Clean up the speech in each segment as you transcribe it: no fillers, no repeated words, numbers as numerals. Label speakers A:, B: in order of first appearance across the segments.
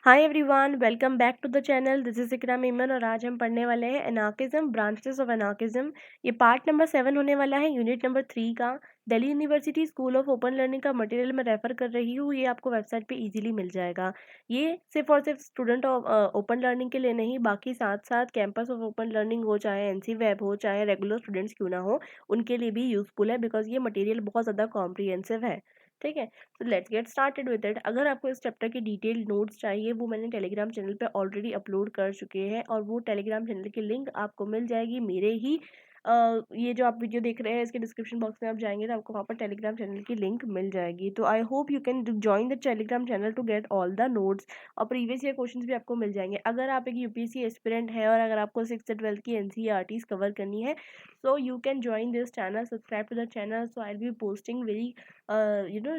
A: Hi everyone, welcome back to the channel. This is Ikram Iman और आज हम पढ़ने वाले हैं एनार्किज्म, ब्रांचेस ऑफ एनार्किज्म। ये पार्ट नंबर 7 होने वाला है, यूनिट नंबर 3 का। Delhi University School of Open Learning का मटेरियल मैं रेफर कर रही हूँ, ये आपको वेबसाइट पे इजीली मिल जाएगा। ये सिर्फ और सिर्फ स्टूडेंट ऑफ ओपन लर्निंग के लिए नहीं, बाकी साथ साथ कैंपस ऑफ ओपन लर्निंग हो, चाहे एनसी वेब हो, चाहे रेगुलर स्टूडेंट्स क्यों ना हो, उनके लिए भी यूजफुल है, बिकॉज ये मटेरियल बहुत ज़्यादा कॉम्प्रिहेंसिव है। ठीक है, तो let's get started with it. अगर आपको इस चैप्टर की डिटेल नोट्स चाहिए, वो मैंने टेलीग्राम चैनल पे ऑलरेडी अपलोड कर चुके हैं, और वो टेलीग्राम चैनल की लिंक आपको मिल जाएगी मेरे ही ये जो आप वीडियो देख रहे हैं इसके डिस्क्रिप्शन बॉक्स में आप जाएंगे तो आपको वहाँ पर टेलीग्राम चैनल की लिंक मिल जाएगी। तो I hope you can join the Telegram channel to get all the notes, और प्रीवियस ईयर क्वेश्चंस भी आपको मिल जाएंगे। अगर आप एक यूपीएससी एस्पिरेंट है और अगर आपको 6th से 12th की एनसीईआरटीज कवर करनी है, so you can join this channel, subscribe to the channel, so I'll be posting very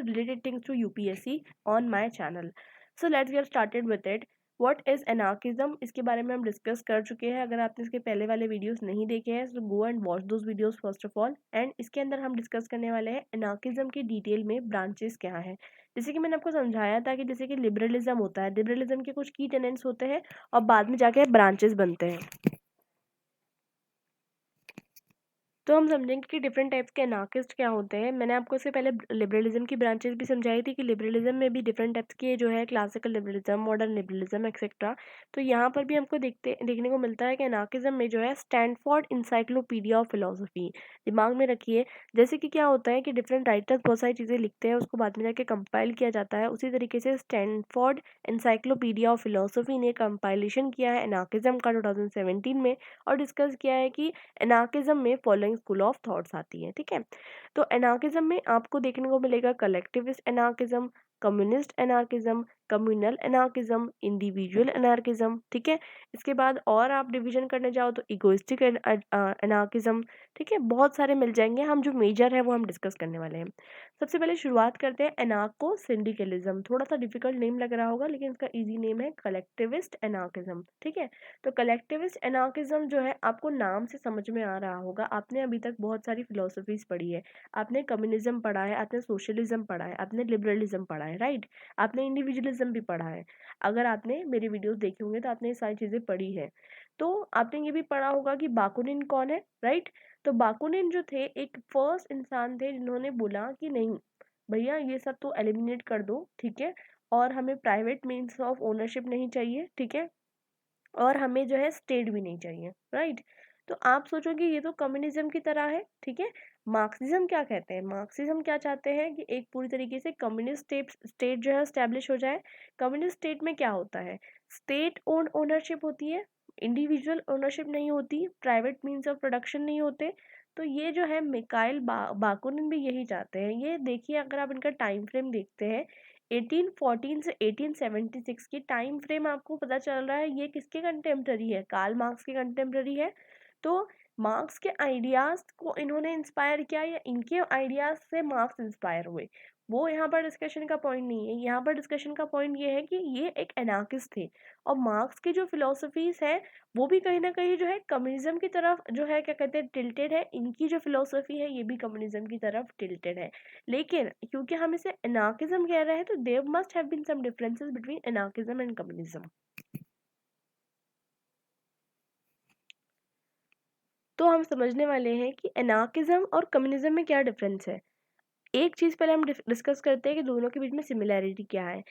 A: related things to UPSC on my channel. So let's get started with it. What is anarchism? इसके बारे में हम discuss कर चुके हैं। अगर आपने इसके पहले वाले वीडियोस नहीं देखे हैं so go and watch those videos first of all, and इसके अंदर हम डिस्कस करने वाले हैं anarchism की डिटेल में ब्रांचेस क्या है। जैसे कि मैंने आपको समझाया था कि जैसे कि लिबरलिज्म होता है, लिबरलिज्म के कुछ की टेनेंट्स होते हैं और बाद में जाके ब्रांचेस बनते हैं। तो हम समझेंगे कि डिफरेंट टाइप्स के अनार्किस्ट क्या होते हैं। मैंने आपको इससे पहले लिबरलिज्म की ब्रांचेस भी समझाई थी कि लिबरलिज्म में भी डिफरेंट टाइप्स के जो है classical liberalism, modern liberalism etcetera. तो यहाँ पर भी हमको देखने को मिलता है कि अनार्किज्म में जो है स्टैनफोर्ड इंसाइक्लोपीडिया ऑफ फिलोसफी दिमाग में रखिए। जैसे कि क्या होता है कि डिफरेंट राइटर्स बहुत सारी चीज़ें लिखते हैं, उसको बाद में जाके कंपाइल किया जाता है। उसी तरीके से स्टैनफोर्ड इंसाइक्लोपीडिया ऑफ फिलोसफी ने कंपाइलेशन किया है अनार्किज्म का 2017 में, और डिस्कस किया है कि एनार्किज्म में फॉलोइंग स्कूल ऑफ थॉट्स आती है। ठीक है, तो एनार्किज्म में आपको देखने को मिलेगा collectivist anarchism, communist anarchism, communal anarchism, individual anarchism. ठीक है, इसके बाद और आप डिवीजन करने जाओ तो इगोइस्टिक एनार्किज्म। ठीक है, बहुत सारे मिल जाएंगे, हम जो मेजर है वो हम डिस्कस करने वाले हैं। सबसे पहले शुरुआत करते हैं एनार्को सिंडिकलिज्म। थोड़ा सा डिफिकल्ट नेम लग रहा होगा लेकिन इसका इजी नेम है कलेक्टिविस्ट एनार्किज्म। ठीक है, तो कलेक्टिविस्ट एनार्किज्म जो है आपको नाम से समझ में आ रहा होगा, आपने अभी तक बहुत सारी फिलोसफीज पढ़ी है। आपने कम्युनिज्म पढ़ा है, आपने सोशलिज्म पढ़ा है, आपने लिबरलिज्म पढ़ा है, राइट। आपने इंडिविजुअलिज्म भी पढ़ा है। अगर आपने मेरे वीडियोस देखे होंगे तो आपने ये सारी चीज़ें पढ़ी है। तो आपने ये भी पढ़ा होगा कि बाकुनिन कौन है, राइट। तो बाकुनिन जो थे एक फर्स्ट इंसान थे जिन्होंने बोला कि नहीं भैया ये सब तो एलिमिनेट कर दो, ठीक है, और हमें प्राइवेट मीन्स ऑफ ओनरशिप नहीं चाहिए, ठीक है, और हमें जो है स्टेट भी नहीं चाहिए, राइट। तो आप सोचोगे ये तो कम्युनिज्म की तरह है, ठीक है। मार्क्सिज्म क्या कहते हैं? मार्क्सिज्म क्या चाहते हैं कि एक पूरी तरीके से कम्युनिस्ट स्टेट जो है स्टैब्लिश हो जाए। कम्युनिस्ट स्टेट में क्या होता है? स्टेट ओन ओनरशिप होती है, इंडिविजुअल ओनरशिप नहीं होती, प्राइवेट मीन्स ऑफ प्रोडक्शन नहीं होते। तो ये जो है मिकाइल बाकुनिन भी यही चाहते हैं। ये देखिए, अगर आप इनका टाइम फ्रेम देखते हैं 1814 से 1876 की टाइम फ्रेम, आपको पता चल रहा है ये किसके कंटेम्प्रेरी है? कार्ल मार्क्स के कंटेम्प्रेरी है। तो मार्क्स के आइडियाज को इन्होंने इंस्पायर किया या इनके आइडियाज से मार्क्स इंस्पायर हुए, वो यहाँ पर डिस्कशन का पॉइंट नहीं है। यहाँ पर डिस्कशन का पॉइंट ये है कि ये एक एनार्किस्ट थे, और मार्क्स की जो फिलोसफीज है वो भी कहीं ना कहीं जो है कम्युनिज्म की तरफ जो है क्या कहते हैं टिल्टेड है। इनकी जो फिलोसफी है ये भी कम्युनिज्म की तरफ टिल्टेड है। लेकिन क्योंकि हम इसे एनार्किज्म कह रहे हैं तो there must have been some differences between anarchism and communism. तो हम समझने वाले हैं कि एनार्किज्म और कम्युनिज्म में क्या डिफरेंस है। एक चीज पहले हम डिस्कस करते हैं कि दोनों के बीच में सिमिलैरिटी क्या है।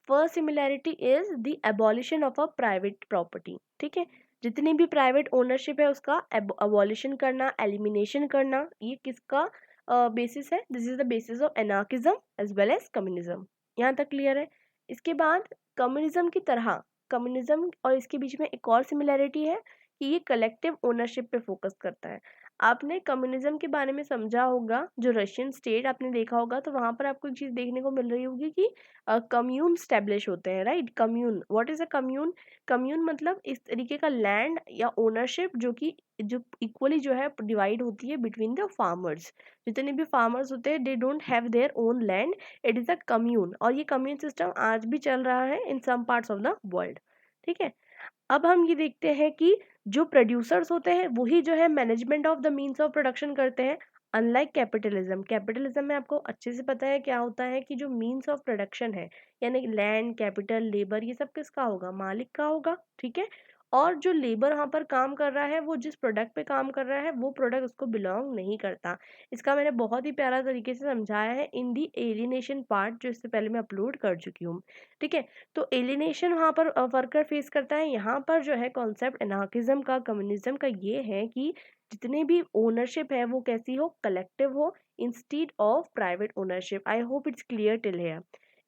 A: First similarity is the abolition of a private property. ठीक है, जितनी भी प्राइवेट ओनरशिप है उसका अबॉलिशन करना, एलिमिनेशन करना, ये किसका बेसिस है? This is the basis of anarchism as well as communism. यहाँ तक क्लियर है? इसके बाद कम्युनिज्म की तरह कम्युनिज्म और इसके बीच में एक और सिमिलैरिटी है कि ये कलेक्टिव ओनरशिप पे फोकस करता है। आपने कम्युनिज्म के बारे में समझा होगा, जो रशियन स्टेट आपने देखा होगा, तो वहां पर आपको एक चीज देखने को मिल रही होगी कि कम्यून स्टैब्लिश होते हैं, right. Commune, what is a commune? Commune मतलब इस तरीके का लैंड या ओनरशिप जो इक्वली जो है डिवाइड होती है बिटवीन द फार्मर्स। जितने भी फार्मर्स होते हैं they don't have their own land, it is a commune, और ये कम्यून सिस्टम आज भी चल रहा है in some parts of the world. ठीक है, अब हम ये देखते हैं कि जो प्रोड्यूसर्स होते हैं वही जो है management of the means of production करते हैं। अनलाइक कैपिटलिज्म, कैपिटलिज्म में आपको अच्छे से पता है क्या होता है कि जो मीन्स ऑफ प्रोडक्शन है, यानी लैंड, कैपिटल, लेबर, ये सब किसका होगा? मालिक का होगा, ठीक है। और जो लेबर वहां पर काम कर रहा है, वो जिस प्रोडक्ट पे काम कर रहा है, वो प्रोडक्ट उसको बिलोंग नहीं करता। इसका मैंने बहुत ही प्यारा तरीके से समझाया है इन दी एलिनेशन पार्ट, जो इससे पहले मैं अपलोड कर चुकी हूँ, ठीक है। तो एलिनेशन वहां पर वर्कर फेस करता है। यहाँ पर जो है कॉन्सेप्ट एनार्किज्म का, कम्युनिज्म का, ये है कि जितनी भी ओनरशिप है वो कैसी हो? कलेक्टिव हो, instead of private ownership. I hope it's clear till here.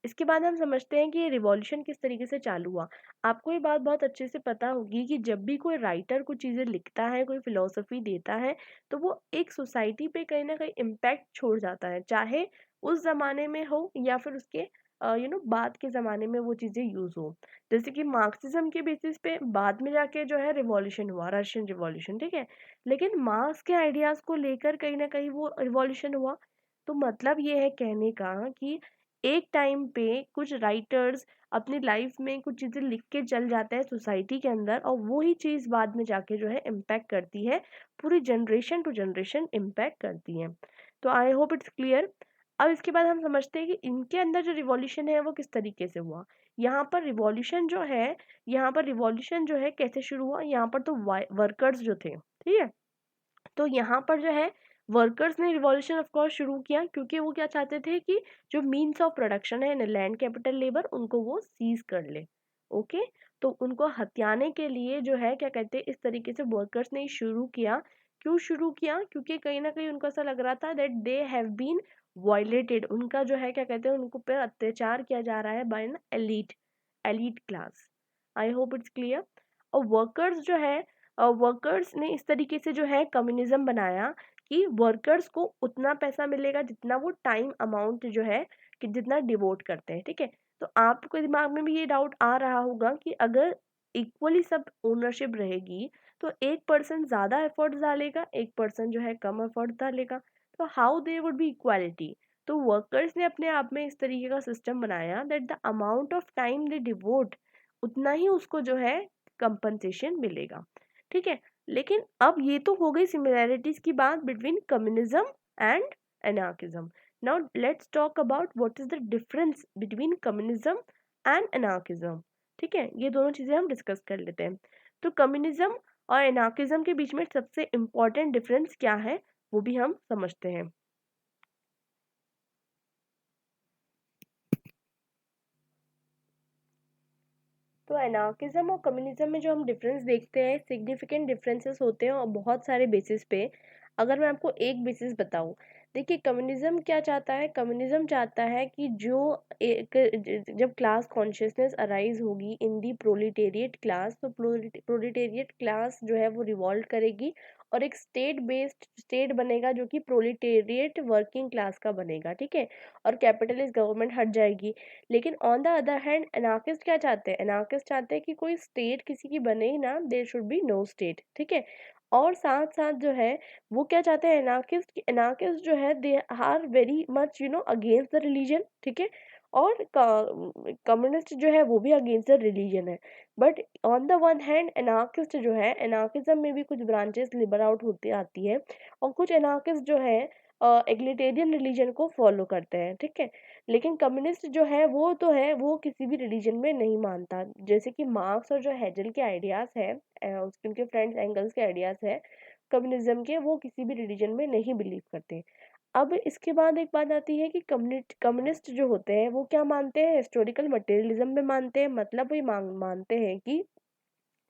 A: इसके बाद हम समझते हैं कि ये रिवॉल्यूशन किस तरीके से चालू हुआ। आपको ये बात बहुत अच्छे से पता होगी कि जब भी कोई राइटर कुछ चीज़ें लिखता है, कोई फिलोसफी देता है, तो वो एक सोसाइटी पे कहीं ना कहीं इम्पैक्ट छोड़ जाता है, चाहे उस जमाने में हो या फिर उसके बाद के ज़माने में वो चीज़ें यूज़ हो। जैसे कि मार्क्सिज्म के बेसिस पे बाद में जाके जो है रिवॉल्यूशन हुआ, रशियन रिवॉल्यूशन, ठीक है। लेकिन मार्क्स के आइडियाज़ को लेकर कहीं ना कहीं वो रिवॉल्यूशन हुआ। तो मतलब ये है कहने का कि एक टाइम पे कुछ राइटर्स अपनी लाइफ में कुछ चीज़ें लिख के चल जाते हैं सोसाइटी के अंदर, और वो ही चीज़ बाद में जाके जो है इम्पैक्ट करती है, पूरी जनरेशन टू जनरेशन इम्पैक्ट करती है। तो आई होप इट्स क्लियर। अब इसके बाद हम समझते हैं कि इनके अंदर जो रिवॉल्यूशन है वो किस तरीके से हुआ। यहाँ पर रिवॉल्यूशन जो है कैसे शुरू हुआ? यहाँ पर तो वर्कर्स जो थे, ठीक है, तो यहाँ पर जो है वर्कर्स ने रिवॉल्यूशन ऑफ कोर्स शुरू किया, क्योंकि वो क्या चाहते थे कि जो मीन्स ऑफ प्रोडक्शन है, लैंड, कैपिटल, लेबर, उनको वो सीज कर ले। ओके, तो उनको हथियाने के लिए जो है क्या कहते हैं, इस तरीके से वर्कर्स ने शुरू किया। क्यों शुरू किया? क्योंकि कहीं ना कहीं उनको ऐसा लग रहा था that they have been violated, उनका जो है क्या कहते हैं, उनको पर अत्याचार किया जा रहा है by an elite, elite class. I hope it's clear. और वर्कर्स जो है, वर्कर्स ने इस तरीके से जो है कम्युनिज्म बनाया कि वर्कर्स को उतना पैसा मिलेगा जितना वो टाइम अमाउंट जो है कि जितना डिवोट करते हैं, ठीक है। तो आपके दिमाग में भी ये डाउट आ रहा होगा कि अगर इक्वली सब ओनरशिप रहेगी, तो एक पर्सन ज़्यादा एफर्ट डालेगा, एक पर्सन जो है कम एफर्ट डालेगा, तो how they would be equality? तो वर्कर्स ने अपने आप में इस तरीके का सिस्टम बनाया that the amount of time they devote, उतना ही उसको जो है कंपनसेशन मिलेगा, ठीक है। लेकिन अब ये तो हो गई सिमिलैरिटीज की बात between communism and anarchism. Now let's talk about what is the difference between communism and anarchism, ठीक है। ये दोनों चीजें हम डिस्कस कर लेते हैं। तो कम्युनिज्म और एनार्किज्म के बीच में सबसे इम्पोर्टेंट डिफरेंस क्या है, वो भी हम समझते हैं। तो एनार्किज्म और कम्युनिज्म में जो हम डिफरेंस देखते हैं, सिग्निफिकेंट डिफरेंसेस होते हैं और बहुत सारे बेसिस पे। अगर मैं आपको एक बेसिस बताऊं, देखिए कम्युनिज्म क्या चाहता है? कम्युनिज्म चाहता है कि जो एक जब क्लास कॉन्शियसनेस अराइज होगी इन दी प्रोलिटेरिएट क्लास, तो प्रोलिटेरिएट क्लास जो है वो रिवॉल्ट करेगी और एक स्टेट बेस्ड स्टेट बनेगा जो कि प्रोलिटेरिएट वर्किंग क्लास का बनेगा, ठीक है। और कैपिटलिस्ट गवर्नमेंट हट जाएगी। लेकिन on the other hand anarchist क्या चाहते हैं? एनार्किस्ट चाहते हैं कि कोई स्टेट किसी की बने ही ना, there should be no state, ठीक है। और साथ साथ जो है वो क्या चाहते हैं एनार्किस्ट? एनार्किस्ट जो है they are very much against the religion, ठीक है। और कम्युनिस्ट जो है वो भी अगेंस्ट द रिलीजन है। But on the one hand anarchist जो है, एनार्किज्म में भी कुछ ब्रांचेस लिबर आउट होती आती है, और कुछ एनार्किस्ट जो है एग्लिटेरियन रिलीजन को फॉलो करते हैं, ठीक है। लेकिन कम्युनिस्ट जो है वो तो है, वो किसी भी रिलीजन में नहीं मानता। जैसे कि मार्क्स और जो हेजल के आइडियाज है, उनके फ्रेंड्स एंगल्स के आइडियाज है कम्युनिज्म के, वो किसी भी रिलीजन में नहीं बिलीव करते। अब इसके बाद एक बात आती है कि कम्युनिस्ट जो होते हैं वो क्या मानते हैं? हिस्टोरिकल मटेरियलिज्म में मानते हैं। मतलब वो मानते हैं कि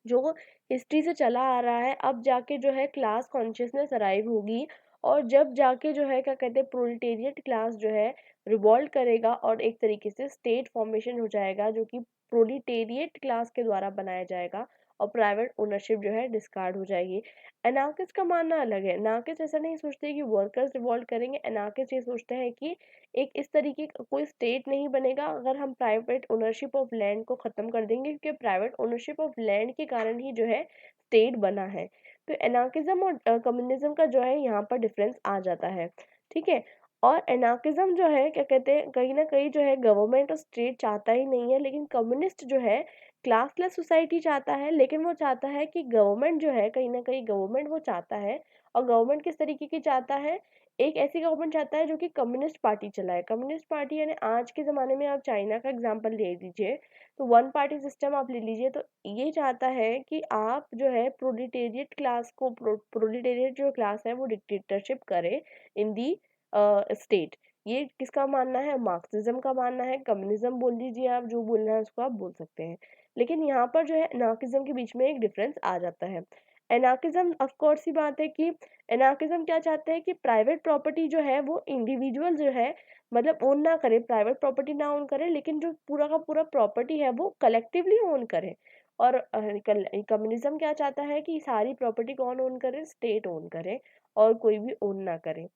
A: जो हिस्ट्री से चला आ रहा है, अब जाके जो है क्लास कॉन्शियसनेस अराइव होगी, और जब जाके जो है क्या कहते हैं प्रोलिटेरिएट क्लास जो है रिवॉल्ट करेगा और एक तरीके से स्टेट फॉर्मेशन हो जाएगा जो कि प्रोलिटेरिएट क्लास के द्वारा बनाया जाएगा, और प्राइवेट ओनरशिप जो है डिस्कार्ड हो जाएगी। एनार्किस्ट का मानना अलग है। एनार्किस्ट ऐसा नहीं सोचते कि वर्कर्स रिवॉल्ट करेंगे। एनार्किस्ट ये सोचते हैं कि एक इस तरीके का कोई स्टेट नहीं बनेगा अगर हम प्राइवेट ओनरशिप ऑफ लैंड को ख़त्म कर देंगे, क्योंकि प्राइवेट ओनरशिप ऑफ लैंड के कारण ही जो है स्टेट बना है। तो एनार्किज्म और कम्युनिज्म का जो है यहाँ पर डिफरेंस आ जाता है, ठीक है। और एनार्किज्म जो है क्या कहते हैं, कहीं ना कहीं जो है गवर्नमेंट और स्टेट चाहता ही नहीं है, लेकिन कम्युनिस्ट जो है क्लासलेस सोसाइटी चाहता है। लेकिन वो चाहता है कि गवर्नमेंट जो है, कहीं ना कहीं गवर्नमेंट वो चाहता है। और गवर्नमेंट किस तरीके की चाहता है? एक ऐसी गवर्नमेंट चाहता है जो कि कम्युनिस्ट पार्टी चलाए। कम्युनिस्ट पार्टी यानी आज के ज़माने में आप चाइना का एग्जांपल ले लीजिए, तो वन पार्टी सिस्टम आप ले लीजिए, तो ये चाहता है कि आप जो है प्रोलिटेरिएट क्लास को प्रोलिटेरिएट जो क्लास है वो डिक्टेटरशिप करे इन दी स्टेट। ये किसका मानना है? मार्क्सिज्म का मानना है। कम्युनिज्म बोल दीजिए, आप जो बोलना है उसको आप बोल सकते हैं। लेकिन यहाँ पर जो है एनार्किज्म के बीच में एक डिफरेंस आ जाता है। एनार्किज्म ऑफ कोर्स ही बात है कि एनार्किज्म क्या चाहते हैं कि प्राइवेट प्रॉपर्टी जो है वो इंडिविजुअल जो है मतलब ओन ना करे, प्राइवेट प्रॉपर्टी ना ओन करे, लेकिन जो पूरा का पूरा प्रॉपर्टी है वो कलेक्टिवली ओन करे। और कम्युनिज्म क्या चाहता है कि सारी प्रॉपर्टी कौन ओन करे? स्टेट ओन करे, और कोई भी ओन ना करे।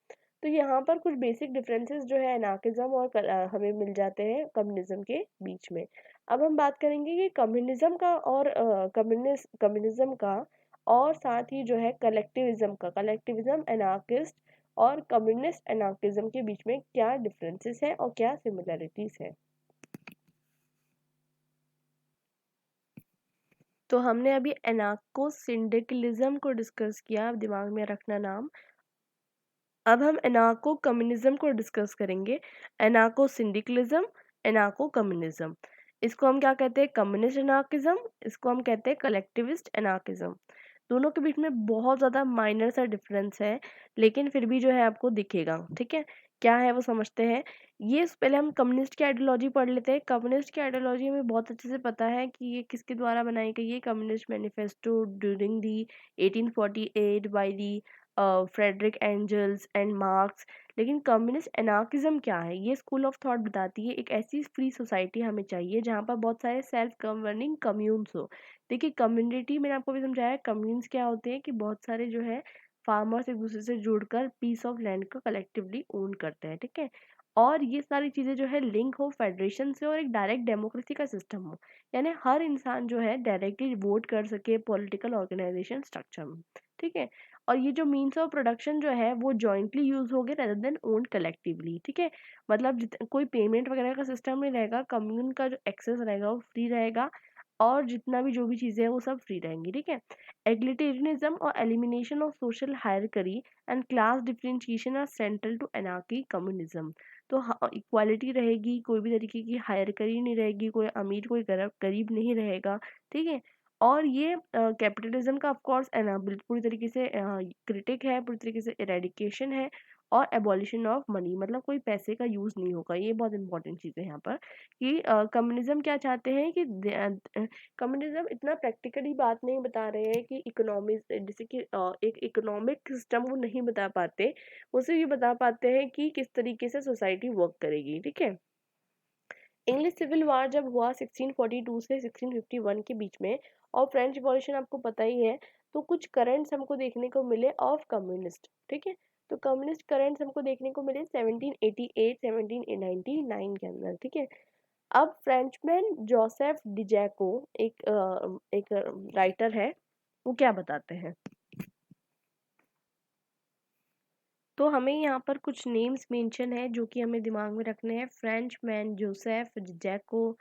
A: तो यहाँ पर कुछ बेसिक डिफरेंसेस जो है एनार्किज्म और हमें मिल जाते हैं कम्युनिज्म के बीच में। अब हम बात करेंगे कि कम्युनिज्म का और कम्युनिज्म का और साथ ही जो है कलेक्टिविज्म का, कलेक्टिविज्म एनार्किस्ट और कम्युनिस्ट एनार्किज्म के बीच में क्या डिफरेंसेस है और क्या सिमिलरिटीज है। तो हमने अभी एनार्को सिंडिकलिज्म को डिस्कस किया, अब दिमाग में रखना नाम। अब हम एनार्को कम्युनिज्म को डिस्कस करेंगे। एनार्को सिंडिकलिज्म, एनार्को कम्युनिज्म, इसको हम क्या कहते हैं? कम्युनिस्ट एनार्किज्म, इसको हम कहते हैं कलेक्टिविस्ट एनार्किज्म। दोनों के बीच में बहुत ज़्यादा माइनर सा डिफरेंस है, लेकिन फिर भी जो है आपको दिखेगा। ठीक है, क्या है वो समझते हैं। ये पहले हम कम्युनिस्ट की आइडियोलॉजी पढ़ लेते हैं। कम्युनिस्ट की आइडियोलॉजी हमें बहुत अच्छे से पता है कि ये किसके द्वारा बनाई गई है। Communist manifesto during the 1848 by the Frederick angels and marks. लेकिन कम्युनिस्ट एनार्किज्म क्या है? ये स्कूल ऑफ थॉट बताती है एक ऐसी फ्री सोसाइटी हमें चाहिए जहाँ पर बहुत सारे सेल्फ गवर्निंग कम्यून्स हो। देखिए कम्युनिटी मैंने आपको भी समझाया, कम्यून्स क्या होते हैं कि बहुत सारे जो है फार्मर्स एक दूसरे से जुड़कर पीस ऑफ लैंड को कलेक्टिवली ओन करते हैं। ठीक है, और ये सारी चीज़ें जो है लिंक हो फेडरेशन से और एक डायरेक्ट डेमोक्रेसी का सिस्टम हो, यानी हर इंसान जो है डायरेक्टली वोट कर सके पॉलिटिकल ऑर्गेनाइजेशन स्ट्रक्चर में। ठीक है, और ये जो मीन्स ऑफ प्रोडक्शन जो है वो जॉइंटली यूज होगे रेदर देन ओन्ड कलेक्टिवली। ठीक है, मतलब कोई पेमेंट वगैरह का सिस्टम नहीं रहेगा, कम्यून का जो एक्सेस रहेगा वो फ्री रहेगा, और जितना भी जो भी चीज़ें हैं वो सब फ्री रहेंगी। ठीक है, एग्लिटेरियनिज्म और एलिमिनेशन ऑफ सोशल हायरकरी and class differentiation are central to anarchy communism. तो इक्वालिटी रहेगी, कोई भी तरीके की हायरकरी नहीं रहेगी, कोई अमीर कोई गरीब नहीं रहेगा। ठीक है, और ये कैपिटलिज्म का ऑफ कोर्स पूरी तरीके से क्रिटिक है, पूरी तरीके से इरेडिकेशन है, और एबॉलिशन ऑफ मनी, मतलब कोई पैसे का यूज़ नहीं होगा। ये बहुत इंपॉर्टेंट चीज़ है यहाँ पर कि कम्युनिज्म क्या चाहते हैं कि कम्युनिज्म इतना प्रैक्टिकली बात नहीं बता रहे हैं कि इकोनॉमिक जैसे कि एक इकोनॉमिक सिस्टम वो नहीं बता पाते, वो सिर्फ ये बता पाते हैं कि किस तरीके से सोसाइटी वर्क करेगी। ठीक है, इंग्लिश सिविल वार जब हुआ 1642 से 1651 के बीच में, और फ्रेंच रिवॉल्यूशन आपको पता ही है, तो कुछ करंट्स हमको देखने को मिले ऑफ कम्युनिस्ट। ठीक है, तो कम्युनिस्ट करंट्स हमको देखने को मिले 1788 1799 के अंदर। ठीक है, अब फ्रेंचमैन जोसेफ डिजैको एक राइटर है, वो क्या बताते हैं। तो हमें यहाँ पर कुछ नेम्स मेंशन है जो कि हमें दिमाग में रखने हैं। फ्रेंचमैन जोसेफ डिजैको,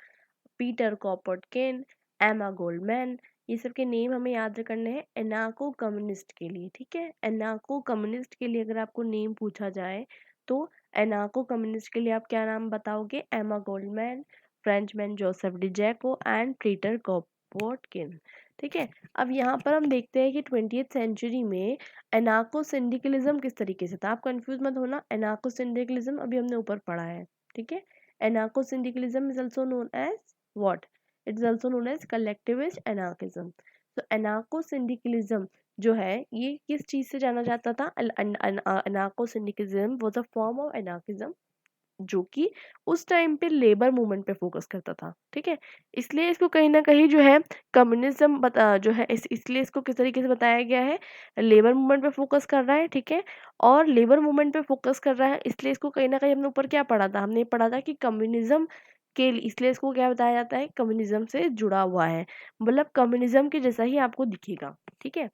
A: पीटर कॉपर्टकिन, एमा गोल्डमैन, ये सब के नेम हमें याद करने हैं एनार्को कम्युनिस्ट के लिए। ठीक है, एनार्को कम्युनिस्ट के लिए अगर आपको नेम पूछा जाए तो एनार्को कम्युनिस्ट के लिए आप क्या नाम बताओगे? Emma Goldman, Frenchman Joseph Dejacque and Peter Kropotkin. ठीक है, अब यहाँ पर हम देखते हैं कि 20th सेंचुरी में एनार्को सिंडिकलिज्म किस तरीके से था। आप कंफ्यूज मत होना, एनार्को सिंडिकलिज्म अभी हमने ऊपर पढ़ा है। ठीक है, anarcho syndicalism is also known as what? It is also known as collectivist anarchism. तो anarcho syndicalism जो है ये किस चीज से जाना जाता था? anarcho syndicalism was a form of anarchism जो कि उस टाइम पे लेबर मूवमेंट पे फोकस करता था। ठीक है, इसलिए इसको कहीं ना कहीं जो है कम्युनिज्म जो है इसलिए इसको किस तरीके से बताया गया है, लेबर मूवमेंट पे फोकस कर रहा है। ठीक है, और लेबर मूवमेंट पे फोकस कर रहा है, इसलिए इसको कहीं ना कहीं हमने ऊपर क्या पढ़ा था? हमने पढ़ा था कि कम्युनिज्म के लिए, इसलिए इसको क्या बताया जाता है? कम्युनिज्म से जुड़ा हुआ है, मतलब कम्युनिज्म के जैसा ही आपको दिखेगा। ठीक है,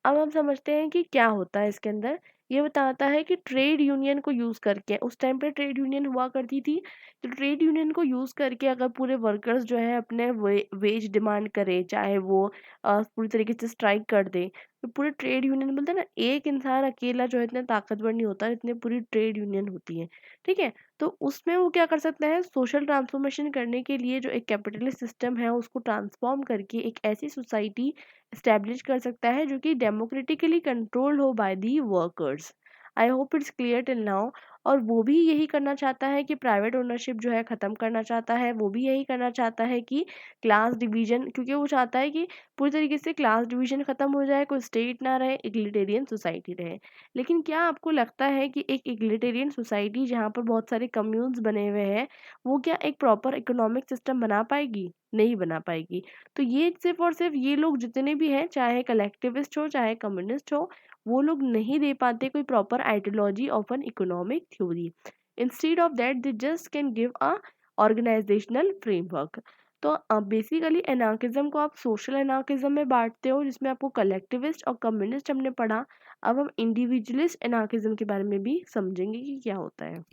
A: अब हम समझते हैं कि क्या होता है इसके अंदर। ये बताता है कि ट्रेड यूनियन को यूज़ करके, उस टाइम पे ट्रेड यूनियन हुआ करती थी, तो ट्रेड यूनियन को यूज़ करके अगर पूरे वर्कर्स जो है अपने वेज डिमांड करे, चाहे वो पूरी तरीके से स्ट्राइक कर दे, तो पूरे ट्रेड यूनियन बोलते हैं ना, एक इंसान अकेला जो है इतना ताकतवर नहीं होता जितने पूरी ट्रेड यूनियन होती है, ठीक है। तो उसमें वो क्या कर सकता है, सोशल ट्रांसफॉर्मेशन करने के लिए जो एक कैपिटलिस्ट सिस्टम है उसको ट्रांसफॉर्म करके एक ऐसी सोसाइटी स्टैब्लिश कर सकता है जो कि डेमोक्रेटिकली कंट्रोल्ड हो by the workers. I hope it's clear till now. और वो भी यही करना चाहता है कि प्राइवेट ओनरशिप जो है ख़त्म करना चाहता है, वो भी यही करना चाहता है कि क्लास डिवीजन, क्योंकि वो चाहता है कि पूरी तरीके से क्लास डिवीजन खत्म हो जाए, कोई स्टेट ना रहे, इग्लिटेरियन सोसाइटी रहे। लेकिन क्या आपको लगता है कि एक इग्लिटेरियन सोसाइटी जहाँ पर बहुत सारे कम्यून्स बने हुए हैं, वो क्या एक प्रॉपर इकोनॉमिक सिस्टम बना पाएगी? नहीं बना पाएगी। तो ये सिर्फ और सिर्फ ये लोग जितने भी हैं, चाहे कलेक्टिविस्ट हो चाहे कम्युनिस्ट हो, वो लोग नहीं दे पाते कोई proper ideology of an economic theory. Instead of that they just can give a organisational framework. तो बेसिकली एनार्किज्म को आप सोशल एनार्किज्म में बांटते हो, जिसमें आपको कलेक्टिविस्ट और कम्युनिस्ट हमने पढ़ा। अब हम इंडिविजुअलिस्ट एनार्किज्म के बारे में भी समझेंगे कि क्या होता है।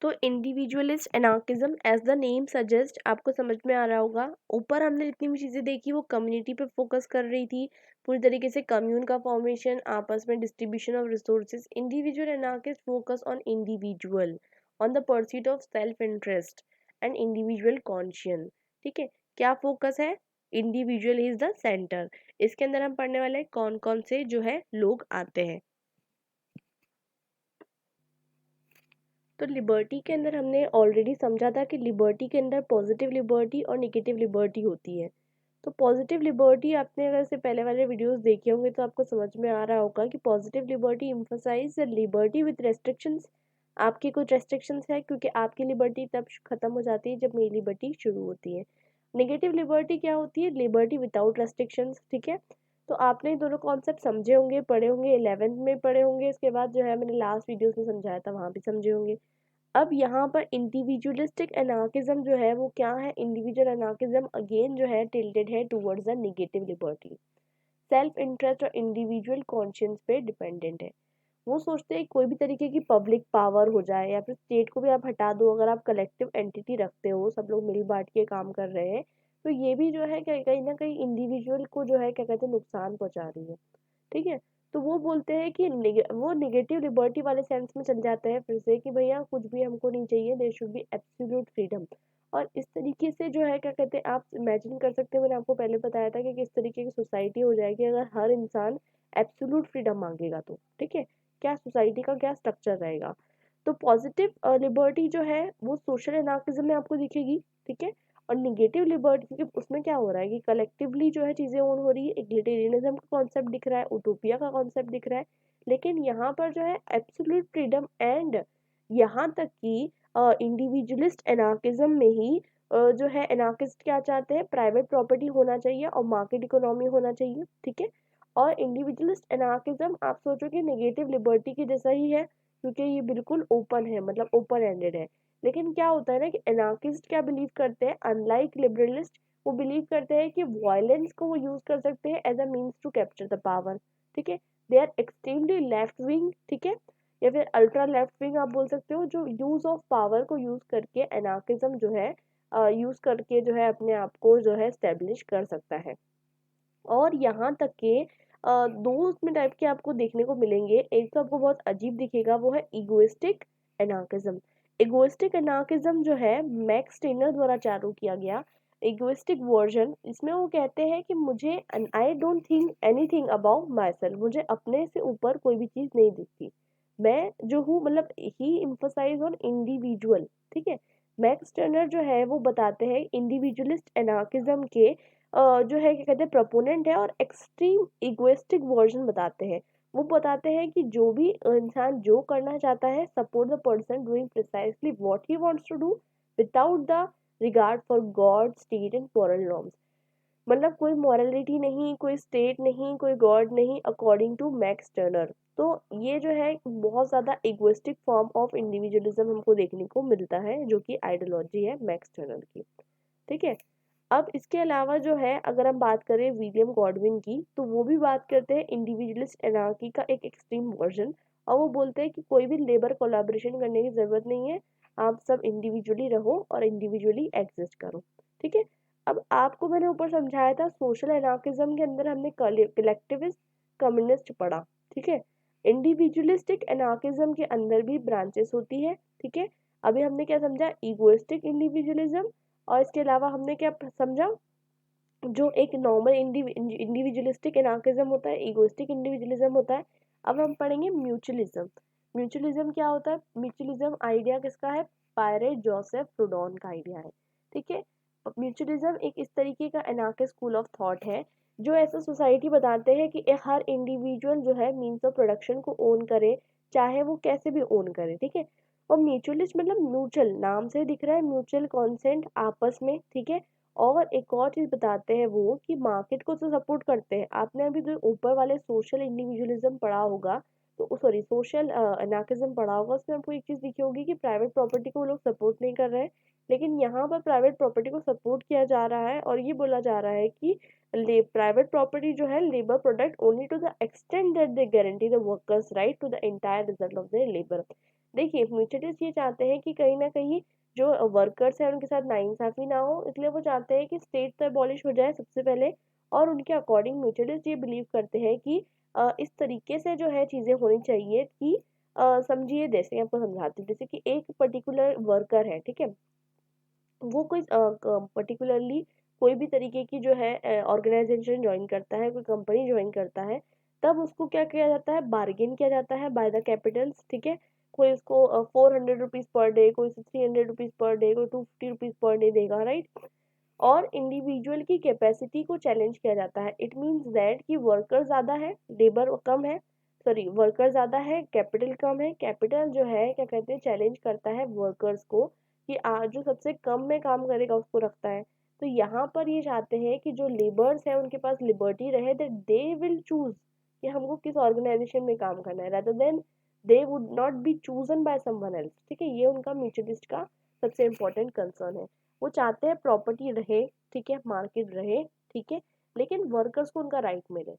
A: तो individualist anarchism as the name suggest, आपको समझ में आ रहा होगा। ऊपर हमने जितनी भी चीज़ें देखी वो कम्युनिटी पे फोकस कर रही थी, पूरी तरीके से कम्यून का फॉर्मेशन, आपस में distribution of resources. Individual anarchist focus on individual, on the pursuit of self interest and individual conscience. ठीक है, क्या फोकस है? Individual is the centre. इसके अंदर हम पढ़ने वाले कौन कौन से जो है लोग आते हैं। तो लिबर्टी के अंदर हमने ऑलरेडी समझा था कि लिबर्टी के अंदर पॉजिटिव लिबर्टी और निगेटिव लिबर्टी होती है। तो पॉजिटिव लिबर्टी, आपने अगर से पहले वाले वीडियोस देखे होंगे तो आपको समझ में आ रहा होगा कि positive liberty emphasise the liberty with restrictions. आपकी कुछ रेस्ट्रिक्शंस है, क्योंकि आपकी लिबर्टी तब खत्म हो जाती है जब मेरी लिबर्टी शुरू होती है। नेगेटिव लिबर्टी क्या होती है? Liberty without restrictions. ठीक है, तो आपने दोनों कॉन्सेप्ट समझे होंगे, पढ़े होंगे, 11th में पढ़े होंगे, इसके बाद जो है मैंने लास्ट वीडियोस में समझाया था वहाँ भी समझे होंगे। अब यहाँ पर इंडिविजुअलिस्टिक एनार्किज्म जो है वो क्या है? इंडिविजुअल एनार्किज्म अगेन जो है टिल्टेड है towards the negative liberty. Self interest और इंडिविजुअल कॉन्शियंस पे डिपेंडेंट है। वो सोचते हैं कोई भी तरीके की पब्लिक पावर हो जाए या फिर स्टेट को भी आप हटा दो, अगर आप कलेक्टिव एंटिटी रखते हो, सब लोग मिल बांट के काम कर रहे हैं, तो ये भी जो है कहीं ना कहीं इंडिविजुअल को जो है क्या कहते हैं नुकसान पहुंचा रही है। ठीक है, तो वो बोलते हैं कि वो निगेटिव लिबर्टी वाले सेंस में चल जाते हैं फिर से कि भैया कुछ भी हमको नहीं चाहिए, there should be absolute freedom. और इस तरीके से जो है क्या कहते हैं, आप इमेजिन कर सकते हैं, मैंने आपको पहले बताया था कि किस तरीके की सोसाइटी हो जाएगी अगर हर इंसान एब्सोल्यूट फ्रीडम मांगेगा तो। ठीक है, क्या सोसाइटी का क्या स्ट्रक्चर रहेगा। तो पॉजिटिव लिबर्टी जो है वो सोशल एनार्किज्म में आपको दिखेगी। ठीक है, और निगेटिव लिबर्टी, क्योंकि उसमें क्या हो रहा है कि कलेक्टिवली जो है चीज़ें ऑन हो रही है, एग्लिटेरियनिज्म का कॉन्सेप्ट दिख रहा है, उटोपिया का कॉन्सेप्ट दिख रहा है। लेकिन यहाँ पर जो है एब्सोल्यूट फ्रीडम एंड यहाँ तक कि इंडिविजुअलिस्ट एनार्किज्म में ही जो है एनार्किस्ट क्या चाहते हैं? प्राइवेट प्रॉपर्टी होना चाहिए और मार्केट इकोनॉमी होना चाहिए। ठीक है, और इंडिविजुअलिस्ट एनार्किज्म आप सोचो कि नेगेटिव लिबर्टी के जैसा ही है, क्योंकि ये बिल्कुल ओपन है, मतलब ओपन एंडेड है। लेकिन क्या होता है ना कि एनार्किस्ट क्या बिलीव करते हैं, अनलाइक लिबरलिस्ट, वो बिलीव करते हैं कि वायलेंस को वो यूज कर सकते हैं as a means to capture the power. ठीक है, they are extremely left wing. ठीक है, या फिर अल्ट्रा लेफ्ट विंग आप बोल सकते हो, जो यूज ऑफ पावर को यूज करके एनार्किज्म जो है यूज करके जो है अपने आप को जो है स्टेब्लिश कर सकता है। और यहाँ तक के दो उसमें टाइप के आपको देखने को मिलेंगे। एक तो आपको बहुत अजीब दिखेगा, वो है इगोइस्टिक एनार्किज्म। इगोइस्टिक एनार्किज्म जो है मैक्स टेनर द्वारा चालू किया गया इगोइस्टिक वर्जन। इसमें वो कहते हैं कि मुझे I don't think anything about my self, मुझे अपने से ऊपर कोई भी चीज़ नहीं दिखती, मैं जो हूँ, मतलब ही इम्फोसाइज ऑन इंडिविजुअल। ठीक है, मैक्स टर्नर जो है वो बताते हैं इंडिविजुअलिस्ट एनार्किज्म के जो है क्या कहते हैं प्रोपोनेंट है, और एक्सट्रीम इगोइस्टिक वर्जन बताते हैं। वो बताते हैं कि जो भी इंसान जो करना चाहता है, support the person doing precisely what he wants to do without the regard for God, state and moral norms. मतलब कोई मॉरलिटी नहीं, कोई स्टेट नहीं, कोई गॉड नहीं, अकॉर्डिंग टू मैक्स टर्नर। तो ये जो है बहुत ज़्यादा इगोइस्टिक फॉर्म ऑफ इंडिविजुअलिज्म हमको देखने को मिलता है, जो कि आइडियोलॉजी है मैक्स टर्नर की। ठीक है, अब इसके अलावा जो है अगर हम बात करें विलियम गॉडविन की, तो वो भी बात करते हैं इंडिविजुअलिस्ट एनार्की का एक एक्सट्रीम वर्जन। और वो बोलते हैं कि कोई भी लेबर कोलैबोरेशन करने की ज़रूरत नहीं है, आप सब इंडिविजुअली रहो और इंडिविजुअली एग्जिस्ट करो। ठीक है। अब आपको मैंने ऊपर समझाया था सोशल एनार्किज्म के अंदर हमने कलेक्टिविस्ट कम्युनिस्ट पढ़ा, ठीक है। इंडिविजुअलिस्टिक एनार्किज्म के अंदर भी ब्रांचेस होती है, ठीक है। अभी हमने क्या समझा, ईगोइस्टिक इंडिविजुअलिज्म, और इसके अलावा हमने क्या समझा, जो एक नॉर्मल इंडिविजुअलिस्टिक एनार्किज्म होता है, इगोइस्टिक इंडिविजुअलिज्म होता है। अब हम पढ़ेंगे म्यूचुअलिज्म। म्यूचुअलिज्म क्या होता है? म्यूचुअलिज्म आइडिया किसका है? पायरेट जोसेफ प्रूडॉन का आइडिया है, ठीक है। म्यूचुअलिज्म एक इस तरीके का एनार्किस्ट स्कूल ऑफ थॉट है जो ऐसा सोसाइटी बताते हैं कि हर इंडिविजुअल जो है मीन्स ऑफ प्रोडक्शन को ओन करे, चाहे वो कैसे भी ओन करे, ठीक है। और म्यूचुअलिस्ट मतलब म्यूचुअल, नाम से दिख रहा है म्यूचुअल कॉन्सेंट आपस में, ठीक है। और एक और चीज बताते हैं वो कि मार्केट को तो सपोर्ट करते हैं। आपने अभी जो ऊपर वाले सोशल इंडिविजुअलिज्म पढ़ा होगा, तो सॉरी सोशल एनार्किज्म पढ़ा होगा, उसमें आपको एक चीज दिखी होगी कि प्राइवेट प्रॉपर्टी को वो लोग सपोर्ट नहीं कर रहे हैं। लेकिन यहाँ पर प्राइवेट प्रॉपर्टी को सपोर्ट किया जा रहा है और ये बोला जा रहा है कि प्राइवेट प्रॉपर्टी जो है labour product only to the extent that they guarantee the workers right to the entire result of their labour. देखिए म्यूचुअलिस्ट ये चाहते हैं कि कहीं ना कहीं जो वर्कर्स हैं उनके साथ नाइंसाफी ना हो, इसलिए वो चाहते हैं कि स्टेट तो एबॉलिश हो जाए सबसे पहले। और उनके अकॉर्डिंग म्यूचुअलिस्ट ये बिलीव करते हैं कि इस तरीके से जो है चीज़ें होनी चाहिए कि समझिए, जैसे आपको समझाती हूँ, जैसे कि एक पर्टिकुलर वर्कर है, ठीक है। वो कोई पर्टिकुलरली कोई भी तरीके की जो है ऑर्गेनाइजेशन ज्वाइन करता है, कोई कंपनी ज्वाइन करता है, तब उसको क्या किया जाता है, बार्गेन किया जाता है बाय द कैपिटल्स, ठीक है। कोई उसको 400 रुपीज़ पर डे, कोई 300 रुपीज़ पर डे, कोई 250 रुपीज़ पर डे देगा, राइट। और इंडिविजुअल की कैपेसिटी को चैलेंज किया जाता है। इट मीन्स दैट कि वर्कर ज़्यादा है, लेबर कम है, सॉरी वर्कर ज़्यादा है, कैपिटल कम है। कैपिटल जो है क्या कहते हैं, चैलेंज करता है वर्कर्स को कि जो सबसे कम में काम करेगा उसको रखता है। तो यहाँ पर ये चाहते हैं कि जो लेबर्स हैं उनके पास लिबर्टी रहे, दैट दे विल चूज कि हमको किस ऑर्गेनाइजेशन में काम करना है, rather than they would not be chosen by someone else, ठीक है। ये उनका म्यूचुअलिस्ट का सबसे इम्पोर्टेंट कंसर्न है। वो चाहते हैं प्रॉपर्टी रहे, ठीक है, मार्केट रहे, ठीक है, लेकिन वर्कर्स को उनका राइट मिले।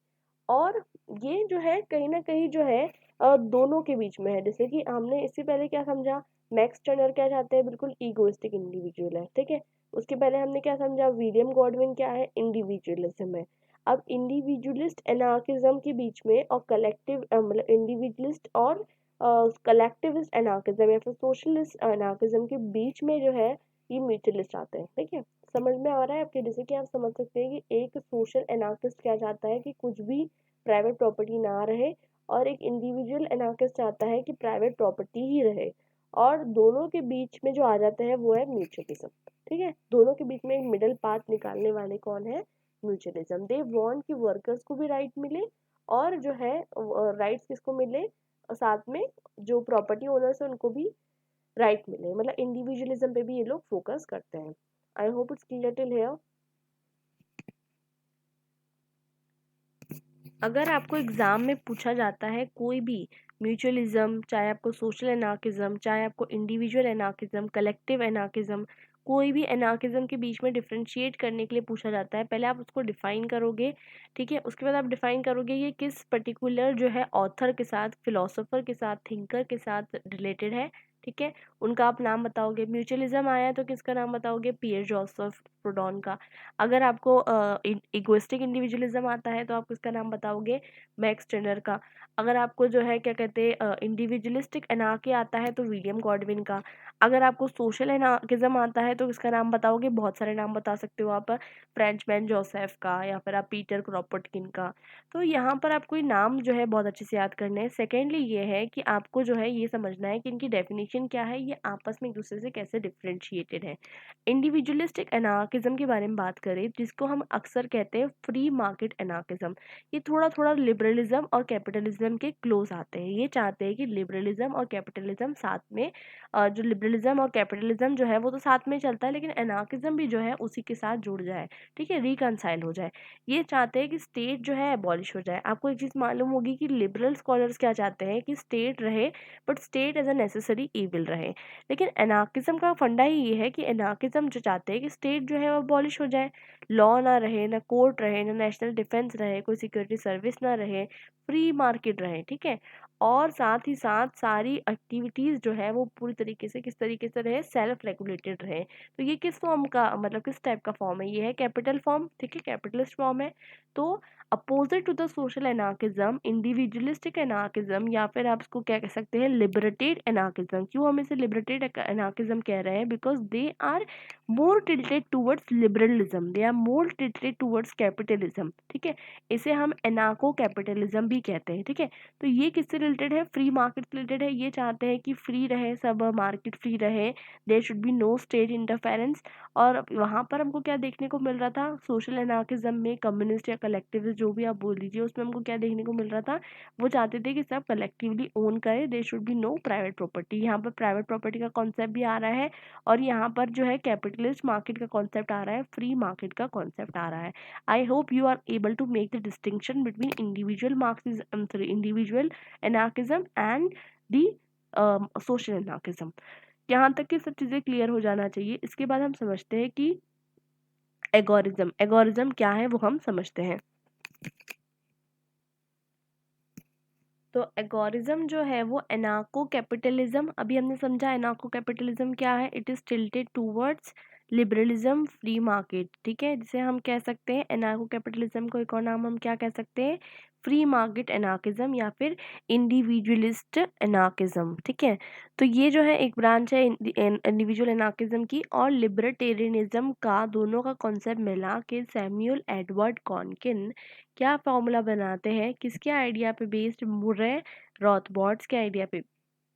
A: और ये जो है कहीं ना कहीं जो है दोनों के बीच में है। जैसे कि हमने इससे पहले क्या समझा, मैक्स टर्नर क्या चाहते हैं, बिल्कुल ईगोइस्टिक इंडिविजुअल है, ठीक है। उसके पहले हमने क्या समझा, विलियम गॉडविन क्या है, इंडिविजुअलिज्म है। अब इंडिविजुअलिस्ट एनार्किज्म के बीच में और कलेक्टिव मतलब इंडिविजुअलिस्ट और कलेक्टिविस्ट एनार्किज्म या फिर सोशलिस्ट एनार्किज्म के बीच में जो है ये म्यूचुअलिस्ट आते हैं, ठीक है। समझ में आ रहा है आपके? जैसे कि आप समझ सकते हैं कि एक सोशल एनार्किस्ट क्या चाहता है कि कुछ भी प्राइवेट प्रॉपर्टी ना रहे, और एक इंडिविजुअल एनार्किस्ट चाहता है कि प्राइवेट प्रॉपर्टी ही रहे। और दोनों के बीच में जो आ जाता है वो है म्यूचुअलिज्म, ठीक है। दोनों के बीच में एक मिडल पाथ निकालने वाले कौन है, म्यूचुअलिज्म। दे वांट कि वर्कर्स को भी राइट मिले, और जो है राइट्स किसको मिले, साथ में जो प्रॉपर्टी ओनर्स है उनको भी राइट मिले। मतलब इंडिविजुअलिज्म पे भी ये लोग फोकस करते हैं। आई hope it's clear till here. अगर आपको एग्जाम में पूछा जाता है कोई भी म्यूचुअलिज्म, चाहे आपको सोशल एनार्किज्म, चाहे आपको इंडिविजुअल एनार्किज्म, कलेक्टिव एनार्किज्म, कोई भी एनार्किज्म के बीच में डिफरेंशिएट करने के लिए पूछा जाता है, पहले आप उसको डिफाइन करोगे, ठीक है। उसके बाद आप डिफाइन करोगे ये किस पर्टिकुलर जो है ऑथर के साथ, फिलोसोफर के साथ, थिंकर के साथ रिलेटेड है, ठीक है। उनका आप नाम बताओगे। म्यूचुअलिज्म आया तो किसका नाम बताओगे, पियर जोसेफ प्रूडॉन का। अगर आपको इगोइस्टिक इंडिविजुअलिज्म आता है तो आप किसका नाम बताओगे, मैक्स टर्नर का। अगर आपको जो है क्या कहते हैं इंडिविजुअलिस्टिक एनार्की आता है तो विलियम गॉडविन का। अगर आपको सोशल एनार्किज्म आता है तो किसका नाम बताओगे, बहुत सारे नाम बता सकते हो आप, फ्रेंचमैन जोसेफ का या फिर आप पीटर क्रॉपटकिन का। तो यहाँ पर आपको ये नाम जो है बहुत अच्छे से याद करने हैं। सेकेंडली ये है कि आपको जो है ये समझना है कि इनकी डेफिनेशन क्या है, ये आपस में एक दूसरे से कैसे डिफ्रेंशिएटेड है। इंडिविजुअलिस्टिक एनार्किज्म के बारे में बात करें जिसको हम अक्सर कहते हैं फ्री मार्केट एनार्किज्म, ये थोड़ा थोड़ा लिबरलिज्म और कैपिटलिज्म के क्लोज आते हैं। ये चाहते हैं कि लिबरलिज्म और कैपिटलिज्म साथ में जो लिबरलिज्म और कैपिटलिज्म जो है वो तो साथ में चलता है, लेकिन एनार्किज्म भी जो है उसी के साथ जुड़ जाए, ठीक है, रिकनसाइल हो जाए। ये चाहते हैं कि स्टेट जो है एबॉलिश हो जाए। आपको एक चीज़ मालूम होगी कि लिबरल स्कॉलर्स क्या चाहते हैं कि स्टेट रहे, but state as a necessary evil रहे। लेकिन एनार्किज्म का फंडा ही ये है कि एनार्किज्म जो चाहते हैं कि स्टेट जो है वो अबॉलिश हो जाए, लॉ ना रहे, ना कोर्ट रहे, ना नेशनल डिफेंस रहे, कोई सिक्योरिटी सर्विस ना रहे, फ्री मार्केट रहे, ठीक है। और साथ ही साथ सारी एक्टिविटीज़ जो है वो पूरी तरीके से किस तरीके से रहे, सेल्फ रेगुलेटेड रहे। तो ये किस फॉर्म का मतलब किस टाइप का फॉर्म है, ये है कैपिटल फॉर्म, ठीक है, कैपिटलिस्ट फॉर्म है। तो opposite to the social anarchism, individualistic anarchism, या फिर आप इसको क्या कह सकते हैं, लिबरेटेड एनार्किज्म। क्यों हम इसे लिबरेटेड एनार्किज्म कह रहे हैं, because they are more tilted towards liberalism, they are more tilted towards capitalism, ठीक है। इसे हम एनार्को कैपिटलिज्म भी कहते हैं, ठीक है। तो ये किससे रिलेटेड है, फ्री मार्केट से रिलेटेड है। ये चाहते हैं कि फ्री रहे सब, मार्केट फ्री रहे, there should be no state interference. और वहाँ पर हमको क्या देखने को मिल रहा था, सोशल एनार्किज्म में, कम्युनिस्ट या कलेक्टिविस्ट जो भी आप बोल दीजिए, उसमें हमको क्या देखने को मिल रहा था, वो चाहते थे कि सब कलेक्टिवली ओन करे, there should be no private property. यहाँ पर प्राइवेट प्रॉपर्टी का कॉन्सेप्ट भी आ रहा है, और यहाँ पर जो है कैपिटलिस्ट मार्केट का कॉन्सेप्ट आ रहा है, फ्री मार्केट का कॉन्सेप्ट आ रहा है। I hope you are able to make the distinction between individual Marxism, individual anarchism and the social anarchism। यहाँ तक की सब चीज़ें क्लियर हो जाना चाहिए। इसके बाद हम समझते हैं कि एगोरिज्म, एगोरिज्म क्या है वो हम समझते हैं। तो एगोरिज्म जो है वो एनार्को कैपिटलिज्म, अभी हमने समझा एनार्को कैपिटलिज्म क्या है, it is tilted towards liberalism, free market, ठीक है, जिसे हम कह सकते हैं एनार्को कैपिटलिज्म को एक और नाम हम क्या कह सकते हैं, फ्री मार्केट एनार्किज्म या फिर इंडिविजुअलिस्ट एनार्किज्म, ठीक है। तो ये जो है एक ब्रांच है इंडिविजुअल एनार्किज्म की और लिबर्टेरियनिज्म का, दोनों का कॉन्सेप्ट मिला के सैमुअल एडवर्ड कॉनकिन क्या फॉर्मूला बनाते हैं, किसके आइडिया पे बेस्ड, मुर्रे रॉथबर्ड्स के आइडिया पे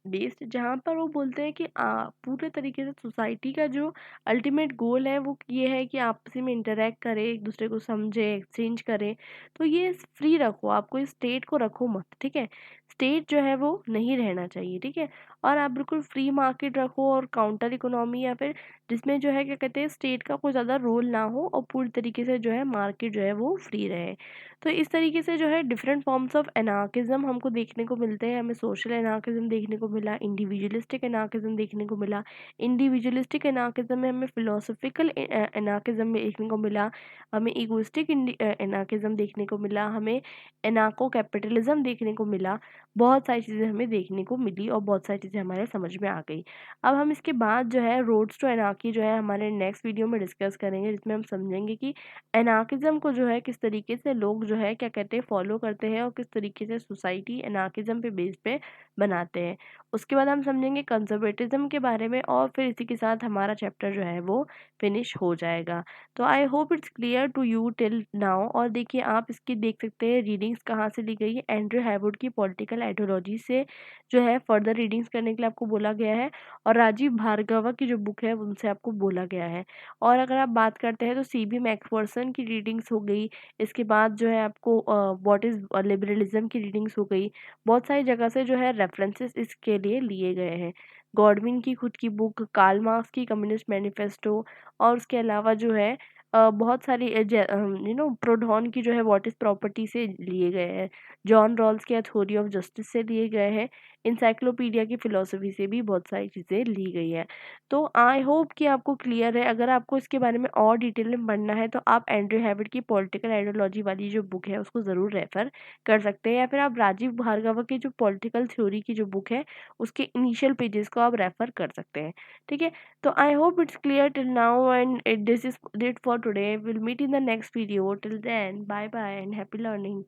A: बेस्ड, जहाँ पर वो बोलते हैं कि पूरे तरीके से सोसाइटी का जो अल्टीमेट गोल है वो ये है कि आपसी में इंटरेक्ट करें, एक दूसरे को समझे, एक्सचेंज करें। तो ये फ्री रखो, आपको इस स्टेट को रखो मत, ठीक है, स्टेट जो है वो नहीं रहना चाहिए, ठीक है। और आप बिल्कुल फ्री मार्केट रखो और काउंटर इकोनॉमी, या फिर जिसमें जो है क्या कहते हैं स्टेट का कोई ज़्यादा रोल ना हो और पूरी तरीके से जो है मार्केट जो है वो फ्री रहे। तो इस तरीके से जो है डिफरेंट फॉर्म्स ऑफ एनार्किज्म हमको देखने को मिलते हैं। हमें सोशल एनार्किज्म देखने को मिला, इंडिविजुअलिस्टिक एनार्किज्म देखने को मिला, इंडिविजुअलिस्टिक एनार्किज्म में हमें फिलोसफिकल एनार्किज्म देखने को मिला, हमें इगोइस्टिक एनार्किज्म देखने को मिला, हमें एनार्को कैपिटलिज्म देखने को मिला। बहुत सारी चीज़ें हमें देखने को मिली और बहुत सारी चीज़ें हमारे समझ में आ गई। अब हम इसके बाद जो है रोड्स टू एनार्की जो है हमारे नेक्स्ट वीडियो में डिस्कस करेंगे, जिसमें हम समझेंगे कि एनार्किज्म को जो है किस तरीके से लोग जो है क्या कहते हैं फॉलो करते हैं और किस तरीके से सोसाइटी एनार्किज्म पे बेस पे बनाते हैं। उसके बाद हम समझेंगे कंजर्वेटिज्म के बारे में, और फिर इसी के साथ हमारा चैप्टर जो है वो फिनिश हो जाएगा। तो I hope it's clear to you till now. और देखिए आप इसकी देख सकते हैं रीडिंग्स कहाँ से ली गई है, एंड्रयू हैवुड की पॉलिटिकल आइडियोलॉजी से जो है फर्दर रीडिंग्स करने के लिए आपको बोला गया है, और राजीव भार्गवा की जो बुक है उनसे आपको बोला गया है। और अगर आप बात करते हैं तो सीबी मैकफर्सन की रीडिंग्स हो गई, इसके बाद जो है आपको व्हाट इज़ लिबरलिज्म की रीडिंग्स हो गई। बहुत सारी जगह से जो है रेफरेंसेस इसके लिए लिए गए हैं, गॉडविन की खुद की बुक, कार्ल मार्क्स की कम्युनिस्ट मैनिफेस्टो, और उसके अलावा जो है बहुत सारी प्रोढॉन की जो है व्हाट इज़ प्रॉपर्टी से लिए गए हैं, जॉन रॉल्स के थ्योरी ऑफ जस्टिस से लिए गए हैं, इंसाइक्लोपीडिया की फिलोसफी से भी बहुत सारी चीज़ें ली गई है। तो आई होप कि आपको क्लियर है। अगर आपको इसके बारे में और डिटेल में पढ़ना है तो आप एंड्रयू हैविड की पॉलिटिकल आइडियोलॉजी वाली जो बुक है उसको ज़रूर रेफ़र कर सकते हैं, या फिर आप राजीव भार्गव की जो पॉलिटिकल थ्योरी की जो बुक है उसके इनिशियल पेजेस को आप रेफ़र कर सकते हैं, ठीक है। तो I hope it's clear till now and this is it for today. Will meet in the next video. Till then bye bye and happy learning.